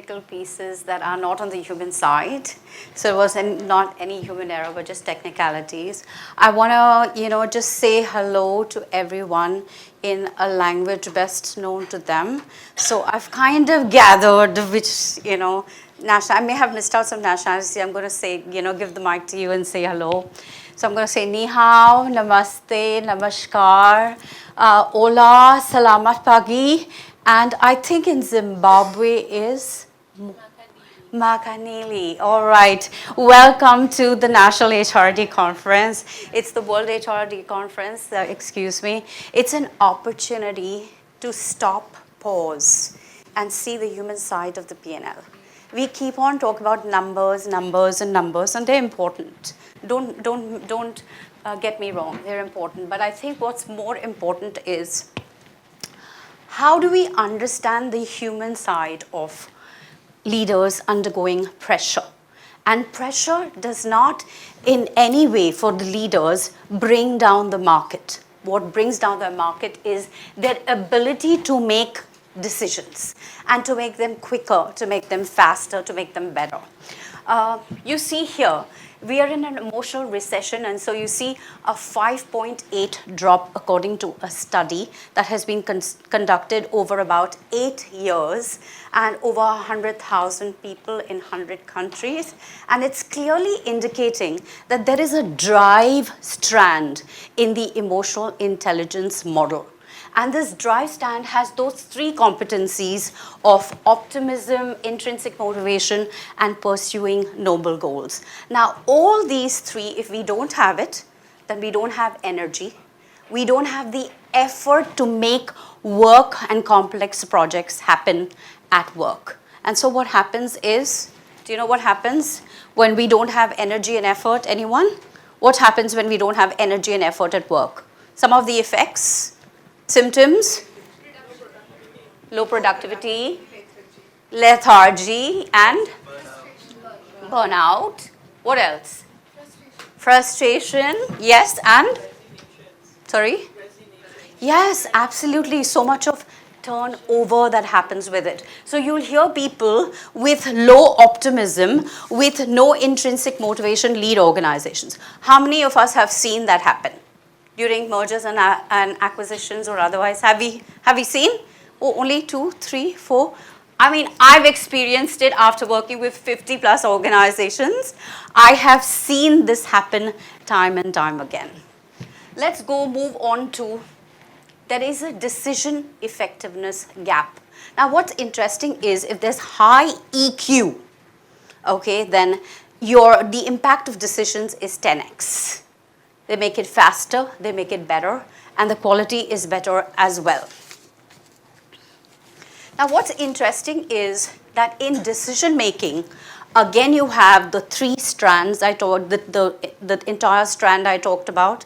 technical pieces that are not on the human side. So it was not any human error, but just technicalities. I want to, just say hello to everyone in a language best known to them. So I've kind of gathered which, national, I may have missed out some nationality. I'm going to say, give the mic to you and say hello. So I'm going to say ni hao, namaste, namaskar, hola, salamat pagi, and I think in Zimbabwe is Makanili. All right. Welcome to the National HRD Conference. It's the World HRD Conference, excuse me. It's an opportunity to stop, pause, and see the human side of the P&L. We keep on talking about numbers, numbers, and numbers, and they're important. Don't get me wrong, they're important. But I think what's more important is how do we understand the human side of leaders undergoing pressure? And pressure does not in any way for the leaders bring down the market. What brings down the market is their ability to make decisions and to make them quicker, to make them faster, to make them better. You see here, we are in an emotional recession, and so you see a 5.8 drop according to a study that has been conducted over about 8 years and over 100,000 people in 100 countries. And it's clearly indicating that there is a drive strand in the emotional intelligence model. And this drive strand has those three competencies of optimism, intrinsic motivation, and pursuing noble goals. Now, all these three, if we don't have it, then we don't have energy. We don't have the effort to make work and complex projects happen at work. And so what happens is, do you know what happens when we don't have energy and effort? Anyone? What happens when we don't have energy and effort at work? Some of the effects. Symptoms, low productivity, lethargy, and burnout. What else? Frustration, yes, and? Sorry? Yes, absolutely. So much of turnover that happens with it. So you'll hear people with low optimism, with no intrinsic motivation lead organizations. How many of us have seen that happen? During mergers and acquisitions or otherwise, have we seen? Oh, only 2, 3, 4. I mean, I've experienced it after working with 50 plus organizations. I have seen this happen time and time again. Let's move on to, there is a decision effectiveness gap. Now, what's interesting is if there's high EQ, okay, then the impact of decisions is 10x. They make it faster, they make it better, and the quality is better as well. Now, what's interesting is that in decision making, again, you have the three strands I talked, the entire strand I talked about.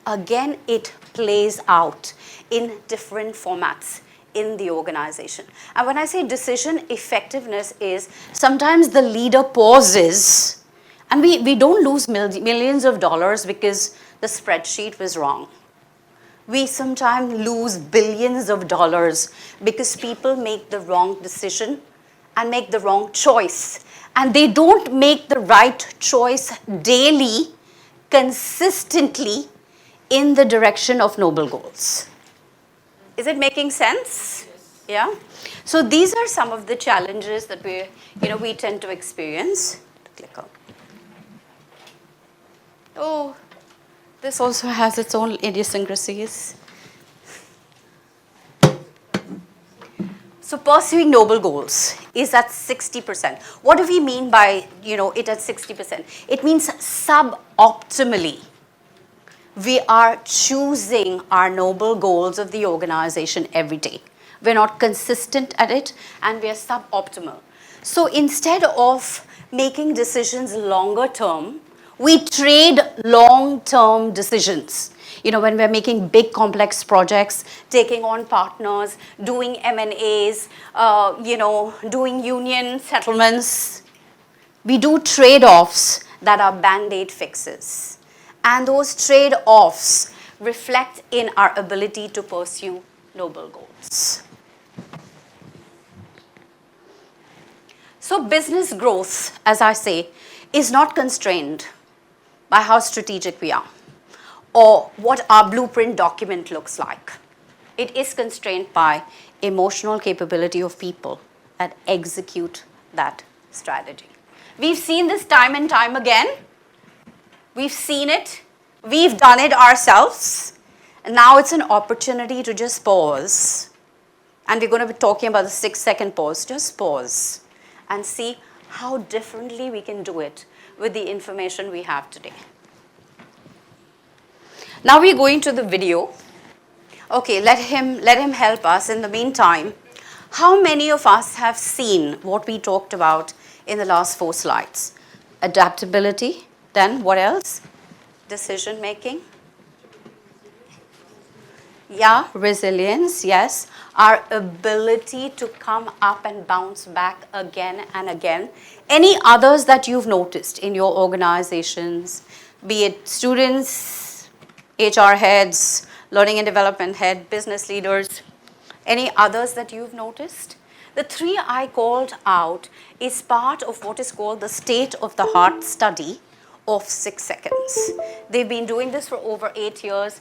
Again, it plays out in different formats in the organization. And when I say decision effectiveness is sometimes the leader pauses, and we don't lose millions of dollars because the spreadsheet was wrong. We sometimes lose billions of dollars because people make the wrong decision and make the wrong choice. And they don't make the right choice daily, consistently in the direction of noble goals. Is it making sense? Yeah? So these are some of the challenges that we tend to experience. Click on. Oh. This also has its own idiosyncrasies. So pursuing noble goals is at 60%. What do we mean by, it at 60%? It means suboptimally. We are choosing our noble goals of the organization every day. We're not consistent at it, and we are suboptimal. So instead of making decisions longer term, we trade long-term decisions. When we're making big complex projects, taking on partners, doing M&As, doing union settlements, we do trade-offs that are band-aid fixes. And those trade-offs reflect in our ability to pursue noble goals. So business growth, as I say, is not constrained by how strategic we are or what our blueprint document looks like. It is constrained by emotional capability of people that execute that strategy. We've seen this time and time again. We've seen it. We've done it ourselves. And now it's an opportunity to just pause. And we're going to be talking about the 6-second pause. Just pause and see how differently we can do it with the information we have today. Now we're going to the video. Okay, let him help us. In the meantime, how many of us have seen what we talked about in the last 4 slides? Adaptability, then what else? Decision making. Yeah, resilience, yes. Our ability to come up and bounce back again and again. Any others that you've noticed in your organizations, be it students, HR heads, learning and development head, business leaders, any others that you've noticed? The 3 I called out is part of what is called the state of the heart study of 6 seconds. They've been doing this for over 8 years,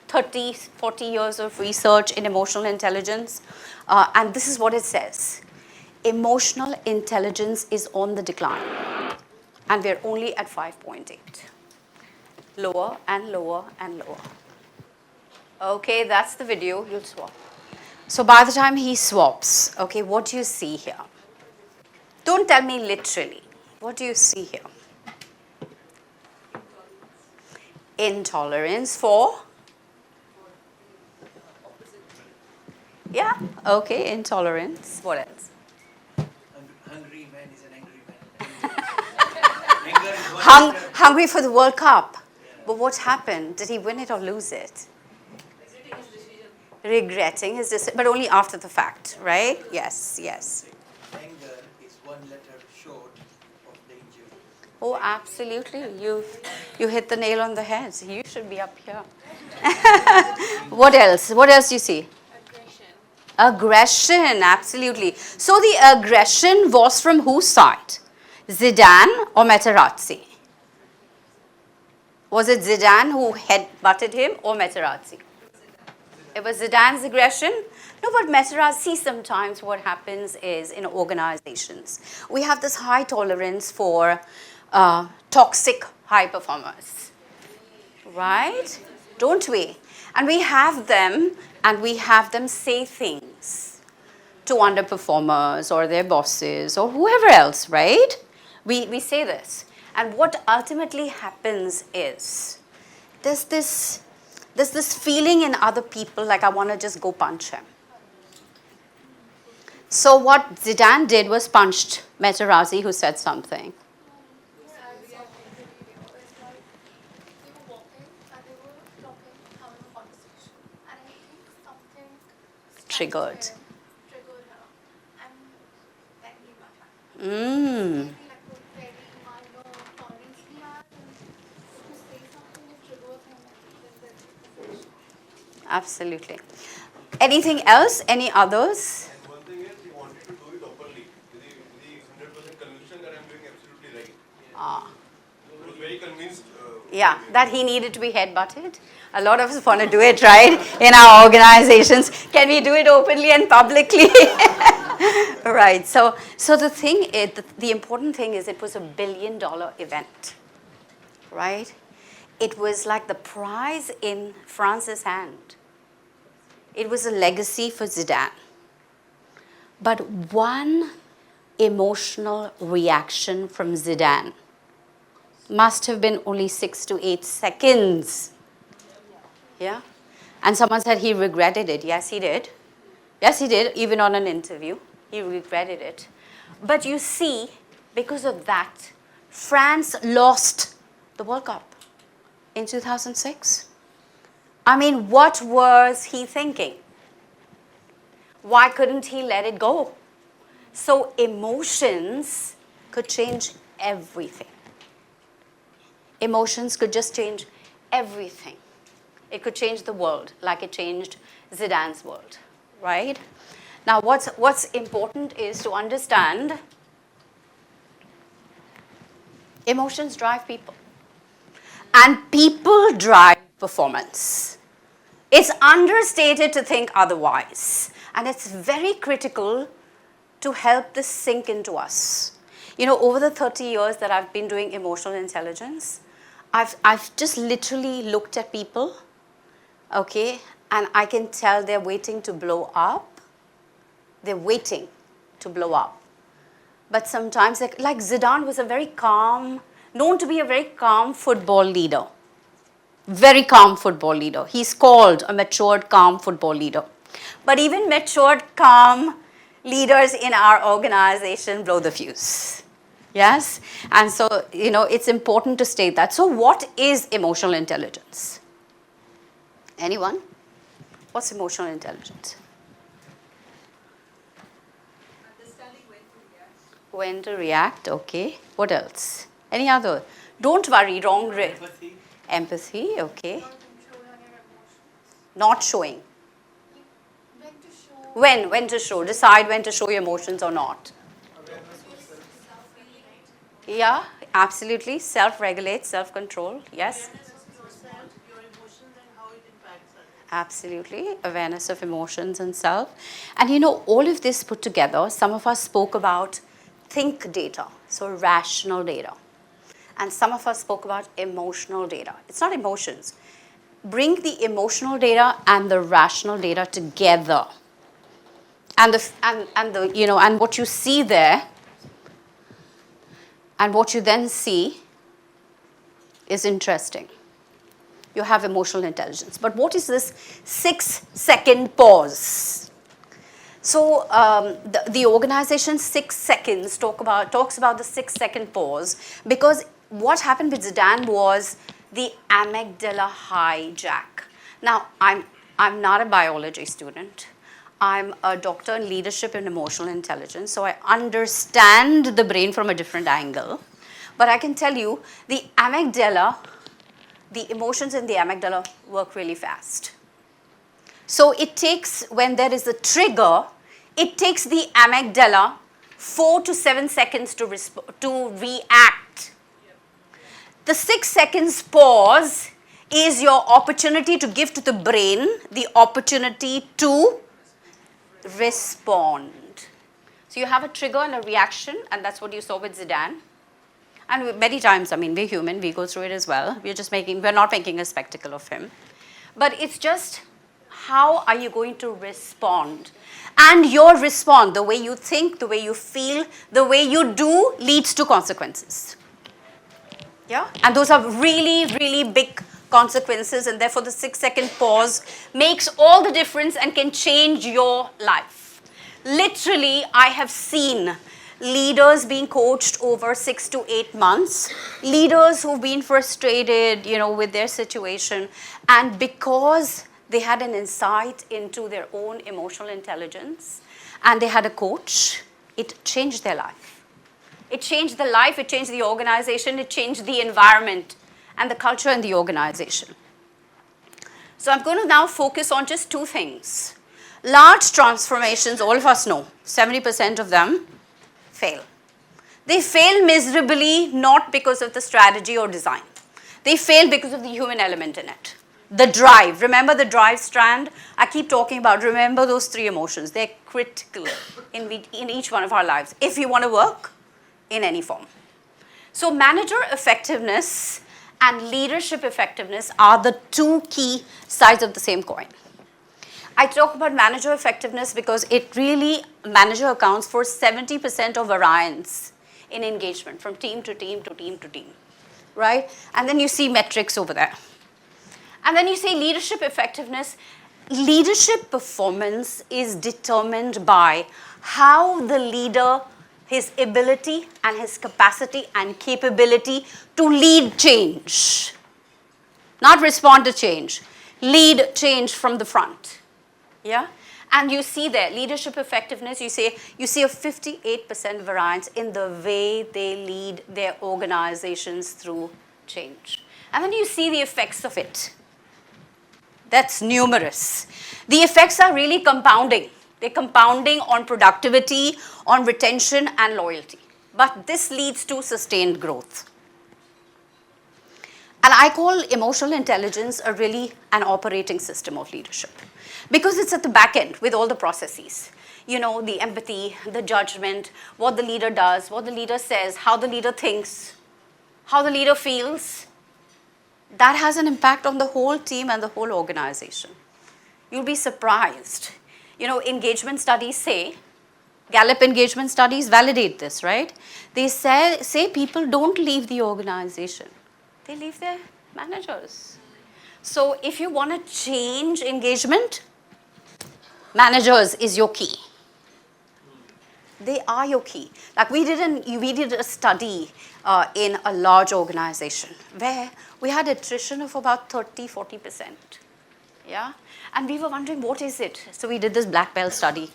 30, 40 years of research in emotional intelligence. And this is what it says. Emotional intelligence is on the decline. And we're only at 5.8. Lower and lower and lower. Okay, that's the video. You'll swap. So by the time he swaps, okay, what do you see here? Don't tell me literally. What do you see here? Intolerance for? Yeah, okay, intolerance. What else? Hungry man is an angry man. Hungry for the World Cup. But what happened? Did he win it or lose it? Regretting his decision, but only after the fact, right? Yes, yes. Anger is 1 letter short of danger. Oh, absolutely. You hit the nail on the head. You should be up here. What else? What else do you see? Aggression, absolutely. So the aggression was from whose side? Zidane or Materazzi? Was it Zidane who head-butted him or Materazzi? It was Zidane's aggression. No, but Materazzi, sometimes what happens is in organizations, we have this high tolerance for toxic high performers, right? Don't we? And we have them say things to underperformers or their bosses or whoever else, right? We say this. And what ultimately happens is there's this feeling in other people like I want to just go punch him. So what Zidane did was punched Materazzi, who said something. Triggered. Absolutely. Anything else? Any others? And one thing is, he wanted to do it openly. With the 100% conviction that I'm doing absolutely right. He was very convinced. Yeah, that he needed to be head-butted. A lot of us want to do it, right? In our organizations. Can we do it openly and publicly? Right. So the thing is, the important thing is it was a $1 billion event, right? It was like the prize in France's hand. It was a legacy for Zidane. But one emotional reaction from Zidane must have been only 6 to 8 seconds. Yeah? And someone said he regretted it. Yes, he did. Yes, he did, even on an interview. He regretted it. But you see, because of that, France lost the World Cup in 2006. I mean, what was he thinking? Why couldn't he let it go? So emotions could change everything. Emotions could just change everything. It could change the world like it changed Zidane's world, right? Now, what's important is to understand emotions drive people. And people drive performance. It's understated to think otherwise. And it's very critical to help this sink into us. You know, over the 30 years that I've been doing emotional intelligence, I've just literally looked at people, okay, and I can tell they're waiting to blow up. They're waiting to blow up. But sometimes, like Zidane was a very calm, known to be a very calm football leader. Very calm football leader. He's called a matured, calm football leader. But even matured, calm leaders in our organization blow the fuse. Yes? And so, you know, it's important to state that. So what is emotional intelligence? Anyone? What's emotional intelligence? Understanding when to react. When to react, okay. What else? Any other? Don't worry, wrong. Empathy. Empathy, okay. Not controlling your emotions. Not showing. When to show. When to show. Decide when to show your emotions or not. Yeah, absolutely. Self-regulate, self-control, yes. Awareness of yourself, your emotions, and how it impacts others. Absolutely. Awareness of emotions and self. And you know, all of this put together, some of us spoke about think data, so rational data. And some of us spoke about emotional data. It's not emotions. Bring the emotional data and the rational data together. And and what you see there, and what you then see is interesting. You have emotional intelligence. But what is this 6-second pause? So the organization 6 seconds talks about the 6-second pause, because what happened with Zidane was the amygdala hijack. Now, I'm not a biology student. I'm a doctor in leadership and emotional intelligence, so I understand the brain from a different angle. But I can tell you, the amygdala, the emotions in the amygdala work really fast. So it takes, when there is a trigger, it takes the amygdala 4 to 7 seconds to react. The 6 seconds pause is your opportunity to give to the brain the opportunity to respond. So you have a trigger and a reaction, and that's what you saw with Zidane. And many times, I mean, we're human, we go through it as well. We're not making a spectacle of him. But it's just, how are you going to respond? And your response, the way you think, the way you feel, the way you do, leads to consequences. Yeah? And those are really, really big consequences, and therefore the 6-second pause makes all the difference and can change your life. Literally, I have seen leaders being coached over 6 to 8 months, leaders who've been frustrated, you know, with their situation, and because they had an insight into their own emotional intelligence and they had a coach, it changed their life. It changed the life, it changed the organization, it changed the environment and the culture in the organization. So I'm going to now focus on just 2 things. Large transformations, all of us know, 70% of them fail. They fail miserably, not because of the strategy or design. They fail because of the human element in it. The drive, remember the drive strand? I keep talking about, remember those 3 emotions. They're critical in each one of our lives, if you want to work in any form. So manager effectiveness and leadership effectiveness are the 2 key sides of the same coin. I talk about manager effectiveness because manager accounts for 70% of variance in engagement from team to team to team to team, right? And then you see metrics over there. And then you say leadership effectiveness. Leadership performance is determined by how the leader, his ability and his capacity and capability to lead change. Not respond to change. Lead change from the front. Yeah? And you see there, leadership effectiveness, you see a 58% variance in the way they lead their organizations through change. And then you see the effects of it. That's numerous. The effects are really compounding. They're compounding on productivity, on retention and loyalty. But this leads to sustained growth. And I call emotional intelligence really an operating system of leadership because it's at the back end with all the processes. You know, the empathy, the judgment, what the leader does, what the leader says, how the leader thinks, how the leader feels. That has an impact on the whole team and the whole organization. You'll be surprised. You know, engagement studies say, Gallup engagement studies validate this, right? They say people don't leave the organization. They leave their managers. So if you want to change engagement, managers is your key. They are your key. Like we did a study in a large organization where we had attrition of about 30-40%. Yeah? And we were wondering, what is it? So we did this black belt study.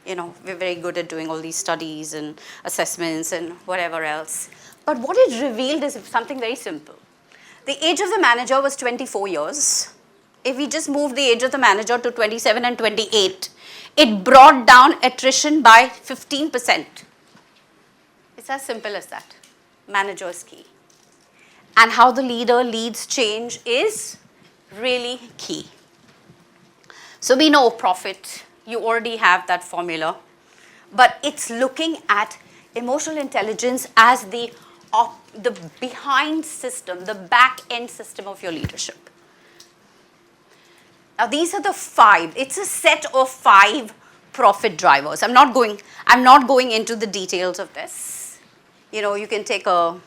You know, we're very good at doing all these studies and assessments and whatever else. But what it revealed is something very simple. The age of the manager was 24 years. If we just moved the age of the manager to 27 and 28, it brought down attrition by 15%. It's as simple as that. Manager's key. And how the leader leads change is really key. So we know profit. You already have that formula. But it's looking at emotional intelligence as the behind system, the back end system of your leadership. Now these are the 5. It's a set of 5 profit drivers. I'm not going into the details of this. You know, you can take a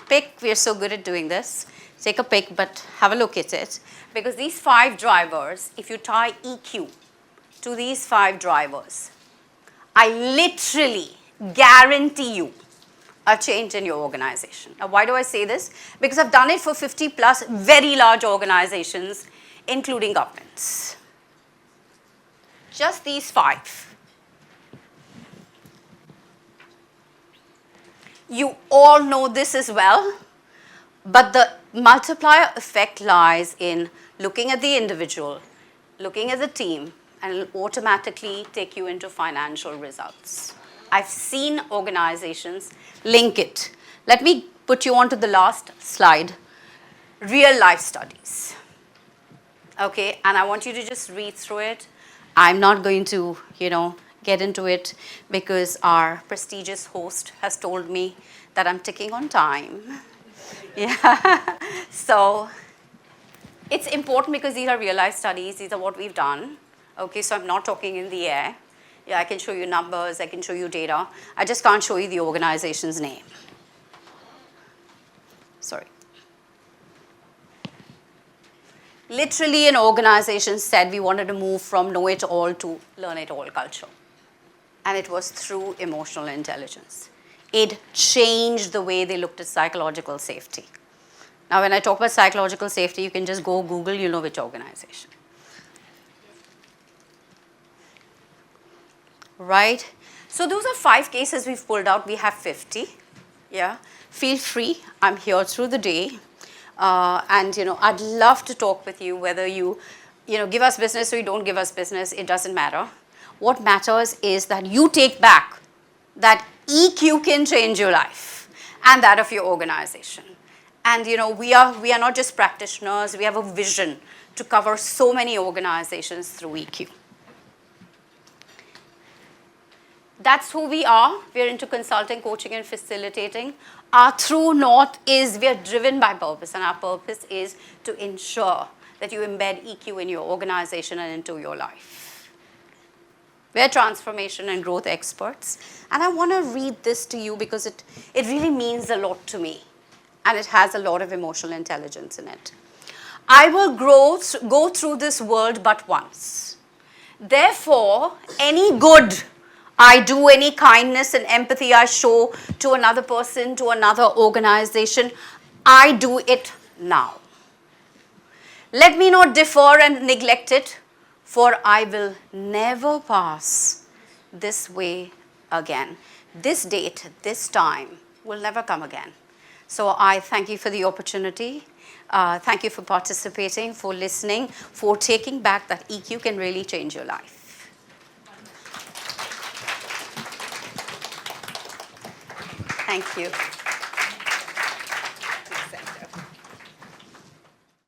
pick. We're so good at doing this. Take a pick, but have a look at it. Because these 5 drivers, if you tie EQ to these 5 drivers, I literally guarantee you a change in your organization. Now, why do I say this? Because I've done it for 50 plus very large organizations, including governments. Just these 5. You all know this as well, but the multiplier effect lies in looking at the individual, looking at the team, and it will automatically take you into financial results. I've seen organizations link it. Let me put you on to the last slide. Real life studies. Okay, and I want you to just read through it. I'm not going to, get into it because our prestigious host has told me that I'm ticking on time. Yeah, so it's important because these are real life studies. These are what we've done. Okay, so I'm not talking in the air. Yeah, I can show you numbers, I can show you data. I just can't show you the organization's name. Sorry. Literally, an organization said we wanted to move from know-it-all to learn-it-all culture. And it was through emotional intelligence. It changed the way they looked at psychological safety. Now, when I talk about psychological safety, you can just go Google, you'll know which organization. Right? So those are 5 cases we've pulled out. We have 50. Yeah. Feel free. I'm here through the day. And, I'd love to talk with you, whether you, give us business or you don't give us business. It doesn't matter. What matters is that you take back that EQ can change your life and that of your organization. And, we are not just practitioners. We have a vision to cover so many organizations through EQ. That's who we are. We're into consulting, coaching, and facilitating. Our true north is we are driven by purpose, and our purpose is to ensure that you embed EQ in your organization and into your life. We're transformation and growth experts. And I want to read this to you because it really means a lot to me. And it has a lot of emotional intelligence in it. I will go through this world but once. Therefore, any good I do, any kindness and empathy I show to another person, to another organization, I do it now. Let me not defer and neglect it, for I will never pass this way again. This date, this time will never come again. So I thank you for the opportunity. Thank you for participating, for listening, for taking back that EQ can really change your life. Thank you.